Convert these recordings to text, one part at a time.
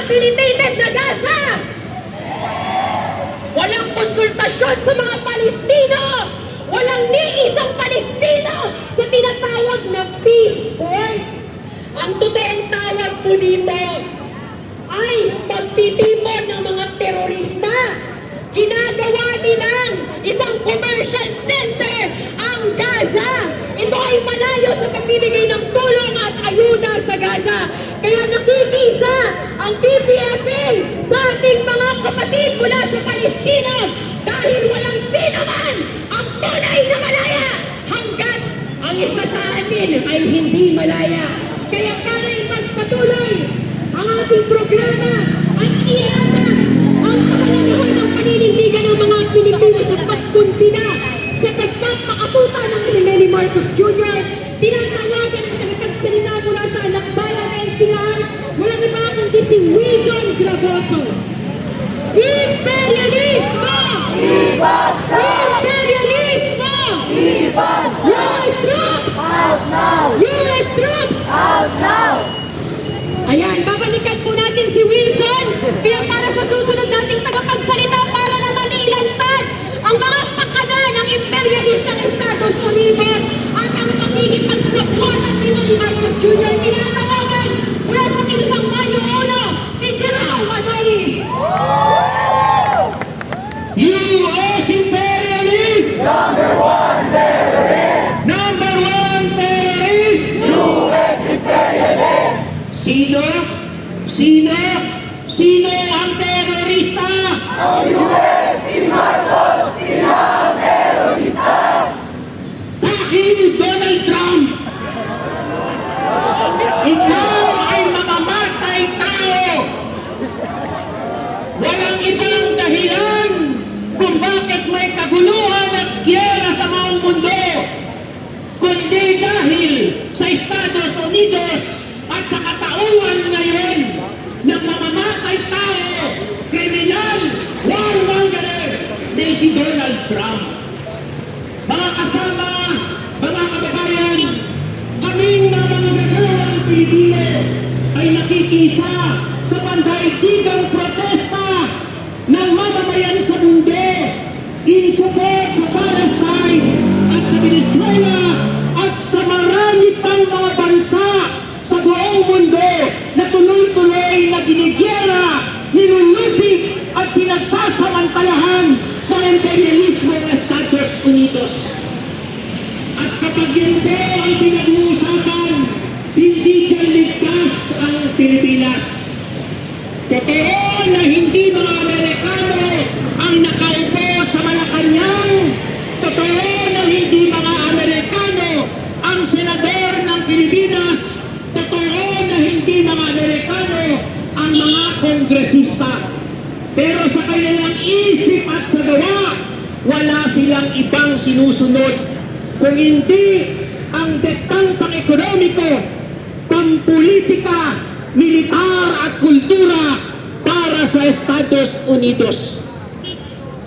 rehabilitated na Gaza! Walang konsultasyon sa mga Palestino! Walang ni isang Palestino sa tinatawag na peace board! Ang totoong tawag po dito ay pagtitipon ng mga terorista. Ginagawa nilang isang commercial center ang Gaza. Ito ay malayo sa pagbibigay ng tulong at ayuda sa Gaza. Kaya nakikisa ang PPFA sa ating mga kapatid mula sa Palestina dahil walang sino man ang tunay na malaya hanggat ang isa sa atin ay hindi malaya. Kaya para ipagpatuloy ang ating programa at ilatag ang kahalagahan ng paninindigan ng mga Pilipino sa pagkuntina sa pagpapakatuta ng Rene Marcos Jr. Tinatawagan ang tagapagsalita mula sa anak bayan NCR, walang iba kundi si Wilson Gravoso. Imperialismo! Imperialismo! US troops! Out now! US troops! Out now! Ayan, babalikan po natin si Wilson. Kaya para sa susunod nating tagapagsalita para naman ilantad ang mga pakana ng imperialistang Estados Unidos at ang pakikipagsapuatan ni Rene Marcos Jr. Tinatawagan mula sa Kilusang Mayo 1, si Jerome Anolis. US imperialist! Number one terrorist! Number one terrorist! US imperialist! Sino? Sino? Sino ang terorista? Ang US si Marcos, sila ang terorista! Dahil Donald Trump, ikaw ay mamamatay tao. Walang ibang dahilan kung bakit may kaguluhan at giyera sa buong mundo, kundi dahil sa Estados Unidos at sa katauhan ngayon ng mamamatay tao, kriminal, warmonger na si Donald Trump. Mga kasama, mga kababayan, kaming mga manggagawang Pilipino ay nakikisa sa pandaigdigang protesta ng mamamayan sa mundo in support sa Palestine at sa Venezuela at sa marami pang mga bansa sa buong mundo na tuloy-tuloy na ginigyera, nilulupig at pinagsasamantalahan ng imperialismo ng Estados Unidos. At kapag hindi ang pinag-uusapan, hindi dyan ligtas ang Pilipinas. Totoo na hindi mga Amerikano ang nakaupo sa Malacanang. Totoo na hindi mga Amerikano ang senador ng Pilipinas. Totoo na hindi mga Amerikano ang mga kongresista. Pero sa kanilang isip at sa gawa, wala silang ibang sinusunod kung hindi ang dektang pang-ekonomiko, pampolitika, militar at kultura para sa Estados Unidos.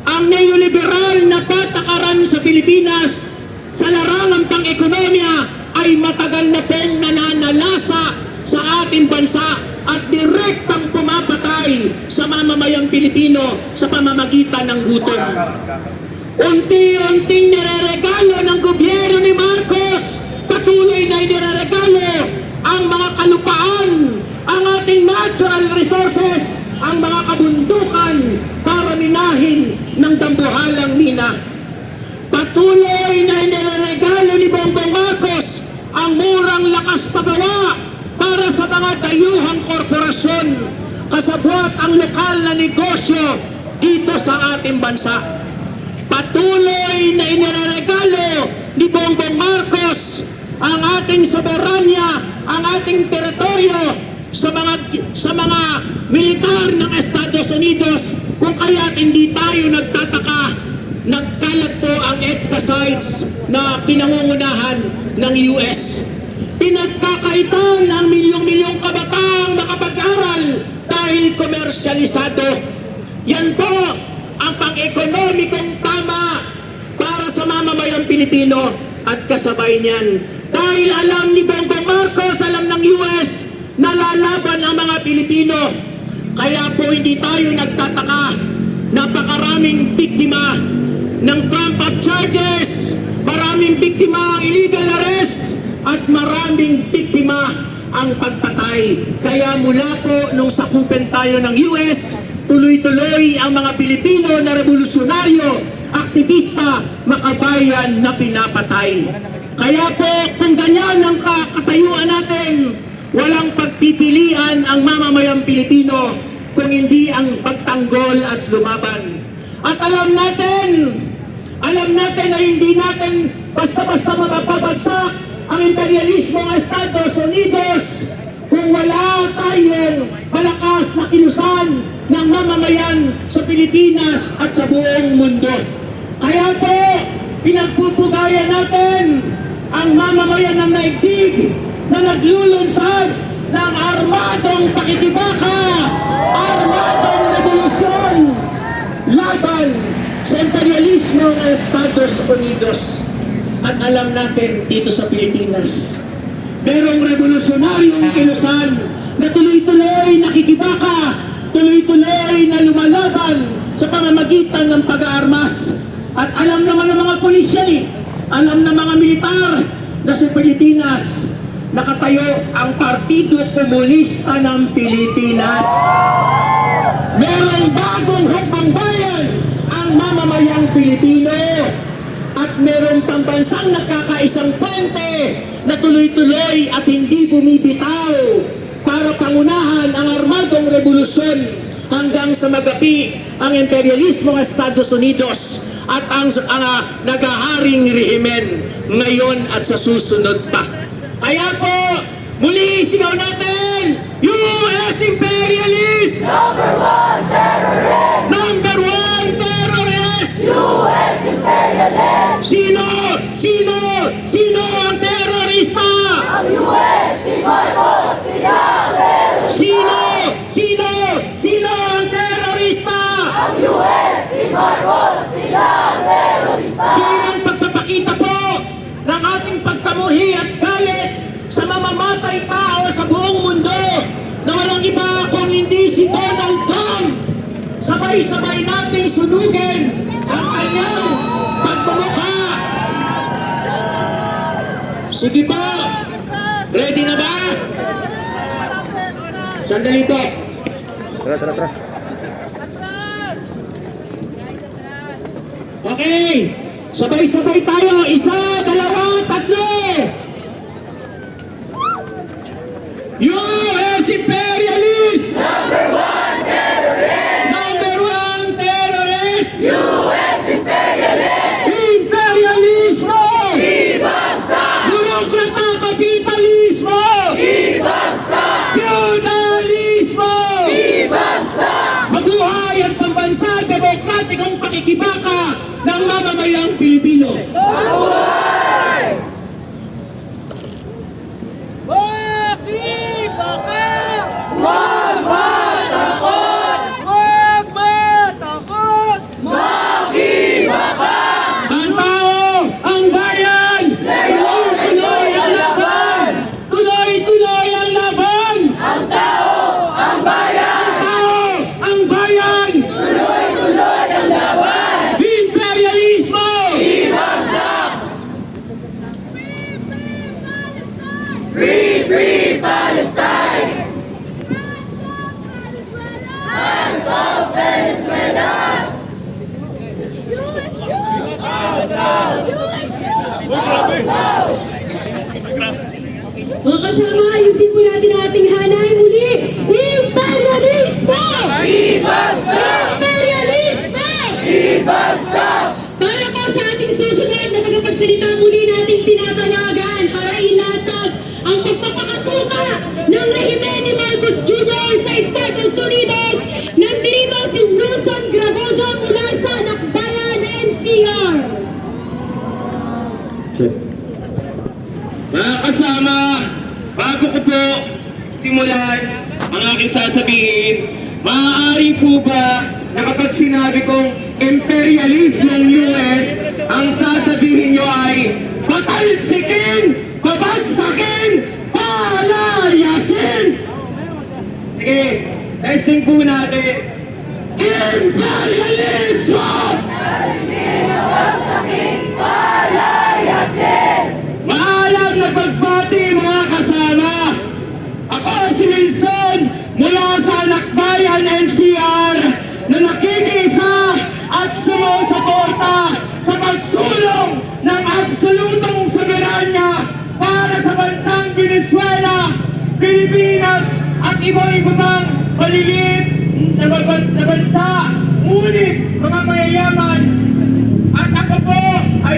Ang neoliberal na patakaran sa Pilipinas sa larangan pang-ekonomiya ay matagal na pong nananalasa sa ating bansa at direktang pumapatay sa mamamayang Pilipino sa pamamagitan ng gutom. Unti-unting nireregalo ng gobyerno ni Marcos, patuloy na inireregalo ang mga kalupaan, ang ating natural resources, ang mga kabundukan para minahin ng dambuhalang mina. Patuloy na inireregalo ni Bongbong Marcos ang murang lakas pagawa para sa mga dayuhang korporasyon, kasabwat ang lokal na negosyo dito sa ating bansa. Patuloy na inireregalo ni Bongbong Marcos ang ating soberanya, ang ating teritoryo sa mga militar ng Estados Unidos, kung kaya't hindi tayo nagtataka, nagkalat po ang EDCA sites na pinangungunahan ng US. Pinagkakaitan ang milyong-milyong kabataang makapag-aral dahil komersyalisado. Yan po ang pang-ekonomikong tama para sa mamamayang Pilipino at kasabay niyan. Dahil alam ni Bongbong Marcos, alam ng US, na lalaban ang mga Pilipino. Kaya po hindi tayo nagtataka. Napakaraming biktima ng trump-up charges, maraming biktima ang illegal arrest, at maraming biktima ang pagpatay. Kaya mula po nung sakupan tayo ng US, tuloy-tuloy ang mga Pilipino na revolusyonaryo, aktivista, makabayan na pinapatay. Kaya po, kung ganyan ang katayuan natin, walang pagpipilian ang mamamayang Pilipino kung hindi ang pagtanggol at lumaban. At alam natin na hindi natin basta-basta mapapabagsak ang imperialismo ng Estados Unidos kung wala tayong malakas na kilusan ng mamamayan sa Pilipinas at sa buong mundo. Kaya po, pinagpupugayan natin ang mamamayan ng naigdig na naglulunsad ng armadong pakikibaka, armadong revolusyon laban sa imperialismo ng Estados Unidos. At alam natin dito sa Pilipinas, merong revolusyonaryong kilusan na tuloy-tuloy nakikibaka, tuloy-tuloy na lumalaban sa pamamagitan ng pag-aarmas. At alam naman ng mga pulisya, alam ng mga militar na sa Pilipinas nakatayo ang Partido Komunista ng Pilipinas. Merong bagong hukbang-bayan ang mamamayang Pilipino. At meron pang bansang nagkakaisang puwente na tuloy-tuloy at hindi bumibitaw para pangunahan ang armadong revolusyon hanggang sa magapi ang imperialismo ng Estados Unidos at ang nagaharing rehimen ngayon at sa susunod pa. Kaya po, muli sigaw natin, US Imperialist! Number one terrorist! Number one terrorist! US imperialist! Sino ang terorista? Ang US, si Marcos, sila ang terrorista! Sino ang terorista? Ang US, si Marcos, sila ang terrorista! Bilang pagpapakita po ng ating pagkamuhi at galit sa mamamatay tao sa buong mundo na walang iba kung hindi si Donald Trump, sabay-sabay nating sunugin ang kanyang pagmumukha. Sige po, ready na ba? Sandali po. Tara. Okay, sabay-sabay tayo. 1, 2, 3. US Imperialist! Number one terrorist! Number one terrorist! US imperialist! Imperialismo! Ibagsak! Burokrata kapitalismo! Ibagsak! Feudalismo! Ibagsak! Mabuhay ang pambansa demokratikong pakikibaka ng mamamayang Pilipino. Ang tao, ang bayan, tuloy-tuloy ang laban! Tuloy-tuloy ang laban! Ang tao, ang bayan! Ang tao, ang bayan! Tuloy-tuloy ang laban! Imperialismo! Ibagsak! Free, free Palestine! Hands off Venezuela! Mga kasama, ayusin po natin ang ating hanay muli. Imperialismo! Ibagsak! Imperialismo! Ibagsak! Para po sa ating susunod na tagapagsalita muli nating tinatawagan para ilatag ang pagpapakatuta ng rehimen ni Marcos Jr. sa Estados Unidos. Nandito si Wilson Gravoso mula sa Nakbayan NCR. Mga kasama, bago ko po simulan ang aking sasabihin, maaari po ba na kapag sinabi kong imperialismo ng US, ang sasabihin nyo ay patalsikin, babagsakin, palayasin! Sige, Testing po natin. Imperialismo! Maalam na pagbati mga kasama. Ako si Wilson mula sa Anakbayan NCR na nakikisa at sumusuporta sa pagsulong ng absolutong soberanya para sa bansang Venezuela, Pilipinas at ibang-ibang maliliit na bansa. Ngunit mga mayayaman at ako po ay